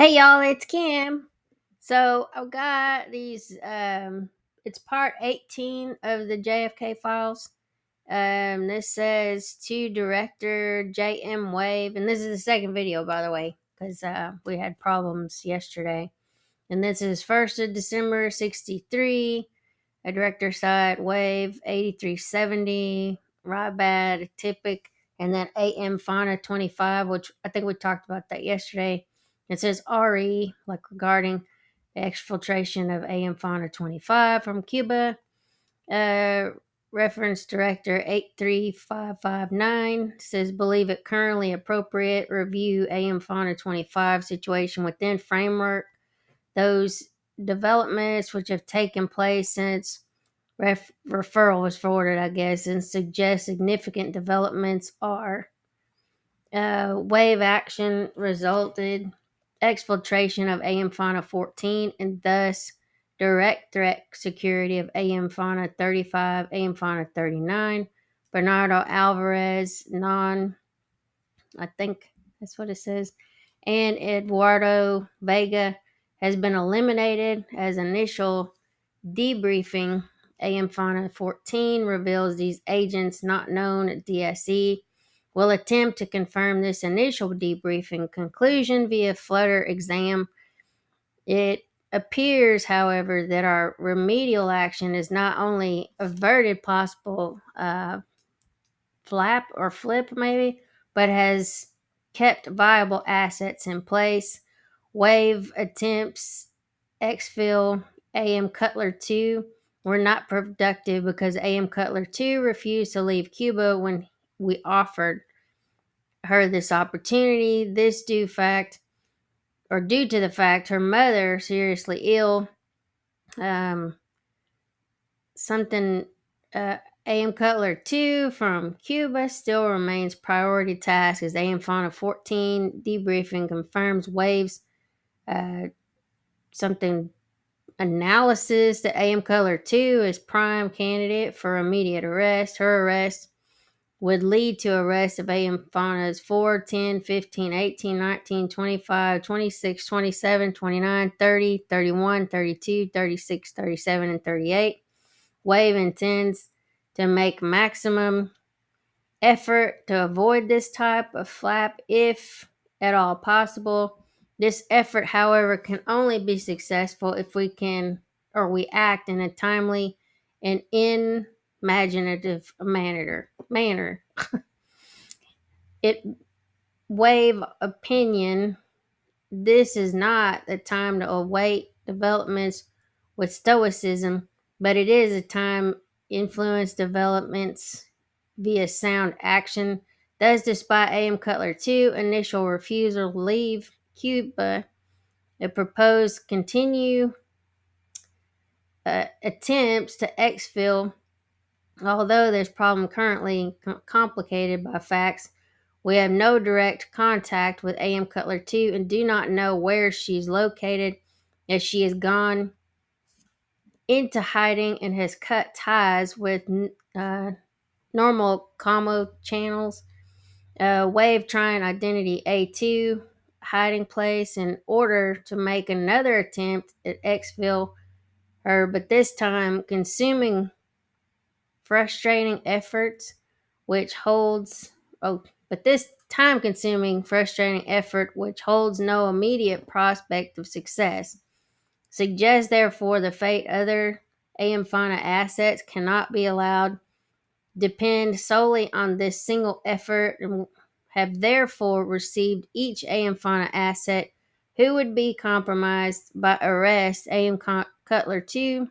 Hey y'all, it's Kim. So I've got these it's part 18 of the JFK Files. This says to director JM Wave, and this is the second video, by the way, because we had problems yesterday. And this is 1st of December 63, a director side Wave 8370, Rybad, Typic, and then AM Fauna 25, which I think we talked about that yesterday. It says RE, like regarding the exfiltration of AM Fauna 25 from Cuba. Uh, Reference director 83559 says believe it currently appropriate review AM Fauna 25 situation within framework those developments which have taken place since referral was forwarded, I guess, and suggest significant developments are wave action resulted exfiltration of AM fauna 14 and thus direct threat security of AM fauna 35, AM fauna 39. Bernardo Alvarez, I think that's what it says, and Eduardo Vega has been eliminated as initial debriefing. AM Fauna 14 reveals these agents not known at DSE will attempt to confirm this initial debriefing conclusion via flutter exam. It appears, however, that our remedial action is not only averted possible flap or flip maybe, but has kept viable assets in place. Wave attempts exfil AM Cutler 2 were not productive because AM Cutler 2 refused to leave Cuba when we offered her this opportunity. This due to the fact her mother seriously ill. Um, something AM Cutler 2 from Cuba still remains priority task as AM Fauna 14 debriefing confirms waves something analysis that AM Cutler 2 is prime candidate for immediate arrest. Her arrest would lead to arrest of AM Faunas 4, 10, 15, 18, 19, 25, 26, 27, 29, 30, 31, 32, 36, 37, and 38. Wave intends to make maximum effort to avoid this type of flap if at all possible. This effort, however, can only be successful if we act in a timely and imaginative manner. It Wave opinion, this is not the time to await developments with stoicism, but it is a time influence developments via sound action. Thus, despite AM Cutler 2 initial refusal to leave Cuba, it proposed continue attempts to exfil. Although this problem currently complicated by facts, we have no direct contact with AM Cutler 2 and do not know where she's located, as she has gone into hiding and has cut ties with normal commo channels. Wave trying identity A2 hiding place in order to make another attempt at exfil her, but this time consuming frustrating efforts which holds but this time consuming frustrating effort which holds no immediate prospect of success suggests therefore the fate other AM fauna assets cannot be allowed depend solely on this single effort and have therefore received each AM fauna asset who would be compromised by arrest AM Cutler 2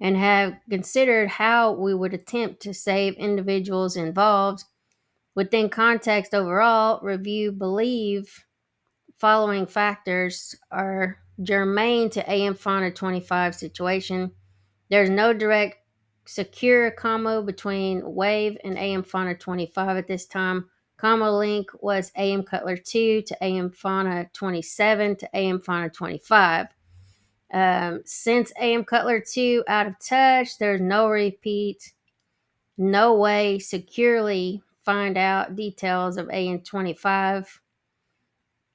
and have considered how we would attempt to save individuals involved. Within context overall, review believe following factors are germane to AM Fauna 25 situation. There's no direct secure combo between Wave and AM Fauna 25 at this time. Combo link was AM Cutler 2 to AM Fauna 27 to AM Fauna 25. Since AM Cutler 2 out of touch, there's no repeat, no way securely find out details of AM 25.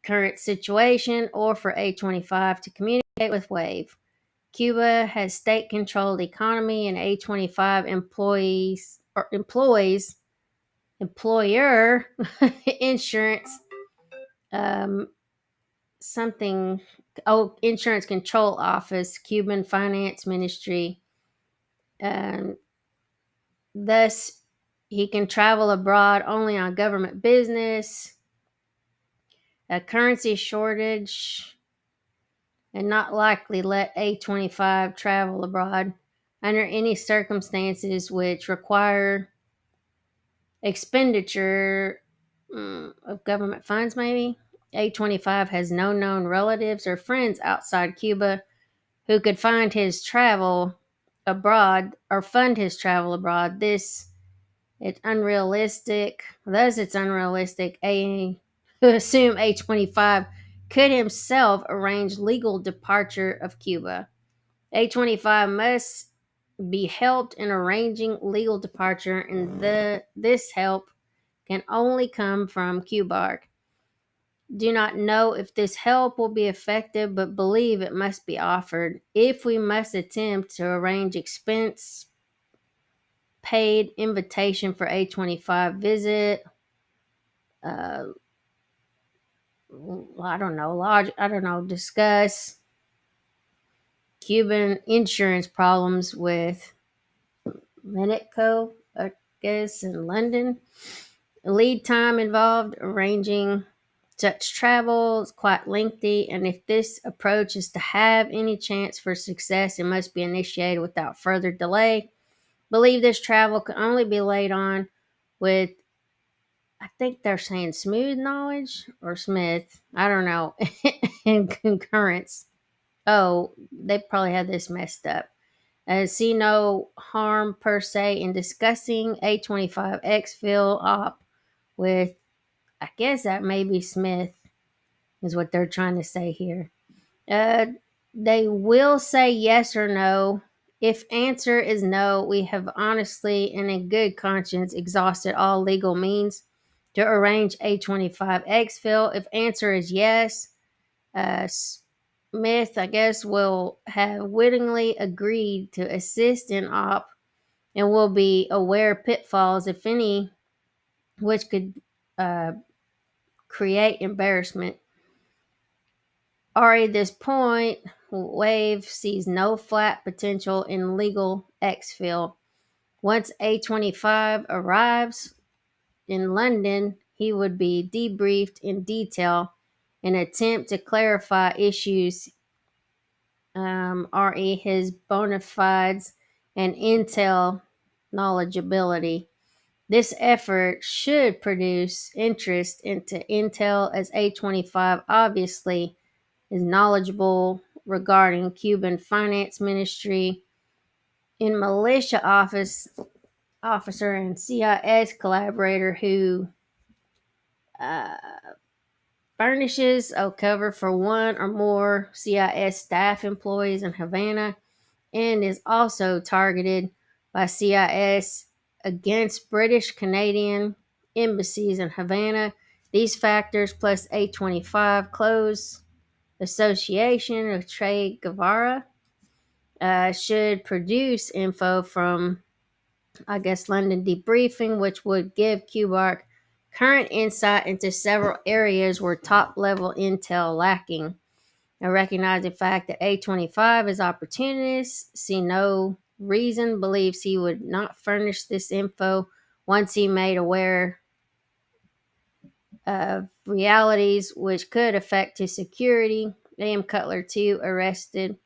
current situation or for A25 to communicate with Wave. Cuba has state-controlled economy and A25 employees employer insurance um, something insurance control office, Cuban finance ministry. Um, Thus, he can travel abroad only on government business, a currency shortage, and not likely let A25 travel abroad under any circumstances which require expenditure of government funds, maybe. A25 has no known relatives or friends outside Cuba who could find his travel abroad or fund his travel abroad. It's unrealistic. Thus, it's unrealistic to assume A25 could himself arrange legal departure of Cuba. A25 must be helped in arranging legal departure, and this help can only come from Cuba. Do not know if this help will be effective, but believe it must be offered. If we must attempt to arrange expense paid invitation for A25 visit, uh, discuss Cuban insurance problems with Minetco, I guess, in London. Lead time involved arranging such travel is quite lengthy, and if this approach is to have any chance for success, it must be initiated without further delay. Believe this travel can only be laid on with, I think they're saying smooth knowledge or Smith, I don't know, in concurrence. Oh, they probably had this messed up. See no harm per se in discussing A25 exfil op with, I guess that may be Smith, is what they're trying to say here. Uh, they will say yes or no. If answer is no, we have honestly and in good conscience exhausted all legal means to arrange A25 exfil. If answer is yes, Smith, I guess, will have wittingly agreed to assist in op and will be aware pitfalls, if any, which could uh, create embarrassment. Already at this point, Wave sees no flat potential in legal exfil. Once A25 arrives in London, he would be debriefed in detail in an attempt to clarify issues, re his bona fides and intel knowledgeability. This effort should produce interest into intel, as A25 obviously is knowledgeable regarding Cuban finance ministry in militia officer and CIS collaborator who uh, furnishes a cover for one or more CIS staff employees in Havana and is also targeted by CIS against British Canadian embassies in Havana. These factors plus A25 close association of Che Guevara should produce info from, I guess, London debriefing, which would give QBARC current insight into several areas where top level intel lacking. I recognize the fact that A25 is opportunist, see no reason, believes he would not furnish this info once he made aware of realities which could affect his security. A.M. Cutler 2 arrested.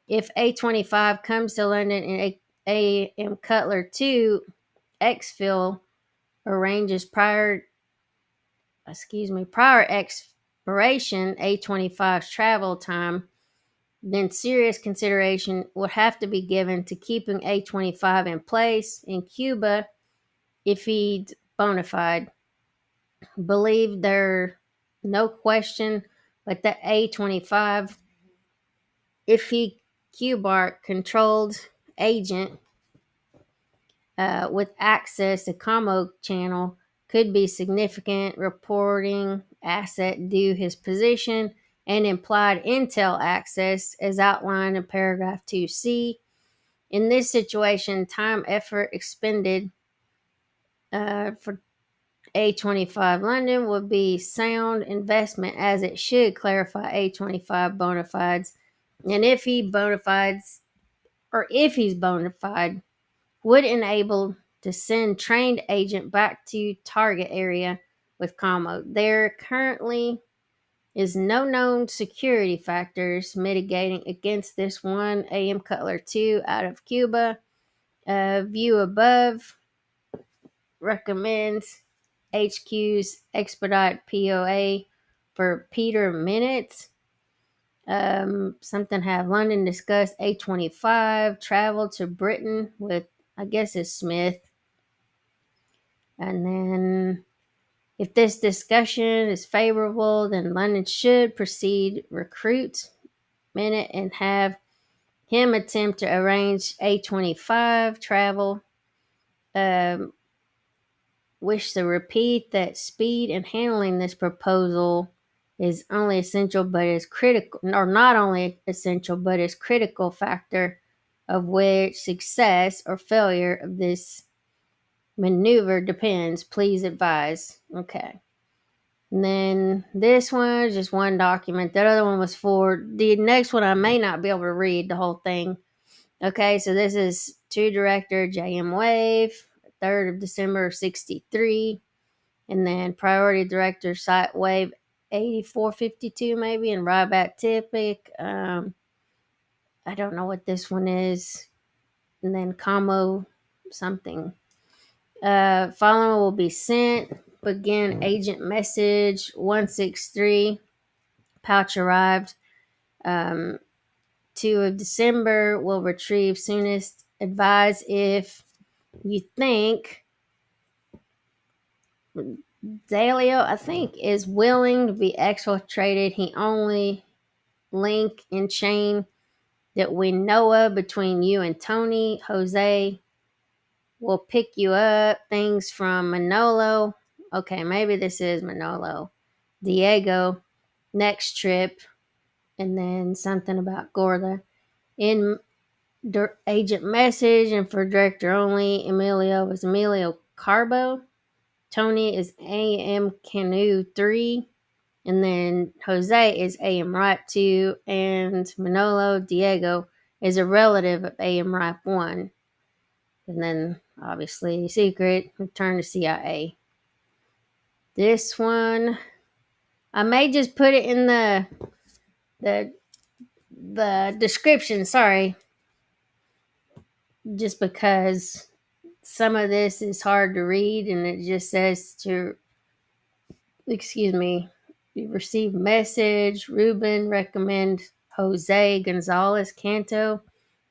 If A25 comes to London and A.M. Cutler 2 exfil arranges prior expiration A25's travel time, then serious consideration would have to be given to keeping A25 in place in Cuba if he'd bona fide. Believe there no question but that A25, if he QBARC controlled agent with access to Como channel, could be significant reporting asset due his position and implied intel access as outlined in paragraph 2C. In this situation, time effort expended for A25 London would be sound investment, as it should clarify A25 bona fides, and if he's bona fide, would enable to send trained agent back to target area with commo. There currently is no known security factors mitigating against this one AM Cutler 2 out of Cuba. View above recommends HQ's expedite POA for Peter minutes. Something have London discussed A25 travel to Britain with, I guess it's Smith. And then if this discussion is favorable, then London should proceed recruit minute and have him attempt to arrange A25 travel. Wish to repeat that speed in handling this proposal is only essential, but is critical, or not only essential, but is critical factor of which success or failure of this maneuver depends. Please advise. Okay. And then this one is just one document. That other one was for the next one. I may not be able to read the whole thing. Okay, so this is to Director J.M. Wave, 3rd of December of 63. And then Priority Director Site Wave 8452 maybe, and Ryback Typic. I don't know what this one is. And then Commo something. Following will be sent. Begin agent message 163. Pouch arrived. 2 of December will retrieve soonest. Advise if you think Dalio, I think, is willing to be exfiltrated. He only link in chain that we know of between you and Tony. Jose will pick you up. Things from Manolo. Okay, maybe this is Manolo. Diego, next trip. And then something about Gorda. In agent message and for director only, Emilio is Emilio Carbo. Tony is AM Canoe 3. And then Jose is AM Ripe 2. And Manolo Diego is a relative of AM Ripe 1. And then, obviously, secret, return to CIA. This one, I may just put it in the description, sorry. Just because some of this is hard to read and it just says to, you received message, Ruben recommend Jose Gonzalez Canto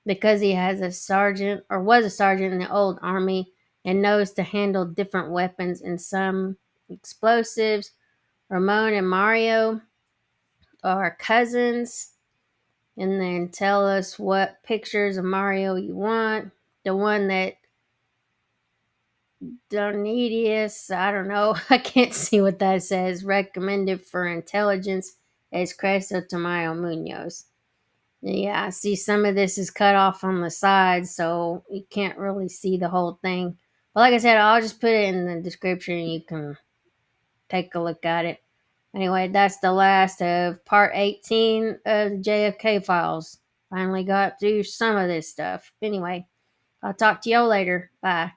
because he has a sergeant or was a sergeant in the old army and knows to handle different weapons and some explosives. Ramon and Mario are cousins. And then tell us what pictures of Mario you want. The one that Donetius, I don't know, I can't see what that says. Recommended for intelligence is Creso Tamayo Munoz. Yeah, I see some of this is cut off on the side, so you can't really see the whole thing. But like I said, I'll just put it in the description. You can take a look at it. Anyway, that's the last of part 18 of the JFK Files. Finally got through some of this stuff. Anyway, I'll talk to y'all later. Bye.